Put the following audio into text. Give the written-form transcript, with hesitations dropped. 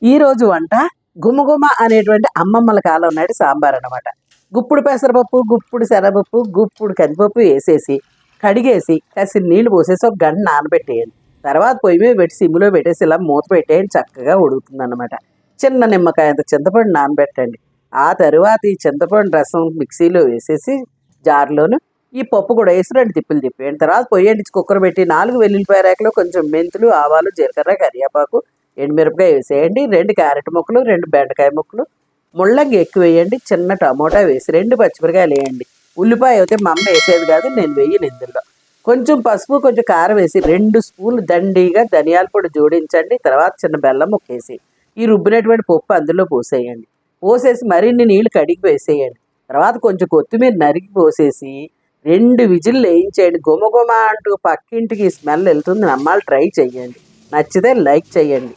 ఈరోజు వంట గుమగుమ అనేటువంటి అమ్మమ్మల కాలం నాటి సాంబార్ అనమాట. గుప్పుడు పెసరపప్పు, గుప్పుడు శనగపప్పు, గుప్పుడు కందిపప్పు వేసేసి కడిగేసి కాసిన నీళ్లు పోసేసి ఒక గంట నానబెట్టేయండి. తర్వాత పొయ్యి మీద పెట్టి సిమ్లో పెట్టేసి ఇలా మూత పెట్టేయండి, చక్కగా ఉడుకుతుంది అనమాట. చిన్న నిమ్మకాయ అంత చింతపండు నానబెట్టండి. ఆ తరువాత ఈ చింతపండు రసం మిక్సీలో వేసేసి జార్లోను ఈ పప్పు కూడా వేసి 2 తిప్పులు తిప్పేయండి. తర్వాత పొయ్యి అంటించి కుక్కర్ పెట్టి 4 వెల్లుల్లిపాయ రేకలు, కొంచెం మెంతులు, ఆవాలు, జీలకర్ర, కరివేపాకు, ఎండుమిరపకాయ వేసేయండి. 2 క్యారెట్ ముక్కలు, 2 బెండకాయ ముక్కలు, ముళ్ళంగి ఎక్కువ వేయండి. చిన్న టమోటా వేసి 2 పచ్చిమిరకాయలు వేయండి. ఉల్లిపాయ అయితే మా అమ్మ వేసేది కాదు, నేను వేయను ఇందులో. కొంచెం పసుపు, కొంచెం కారం వేసి 2 స్పూన్లు దండిగా ధనియాల పొడి జోడించండి. తర్వాత చిన్న బెల్లం ముక్కేసి ఈ రుబ్బినటువంటి పప్పు అందులో పోసేయండి. పోసేసి మరిన్ని నీళ్లు కడిగి వేసేయండి. తర్వాత కొంచెం కొత్తిమీర నరికి పోసేసి 2 విజిల్లు వేయించేయండి. గుమగుమ అంటూ పక్కింటికి స్మెల్ వెళ్తుంది. నమ్మాలి, ట్రై చేయండి. నచ్చితే లైక్ చేయండి.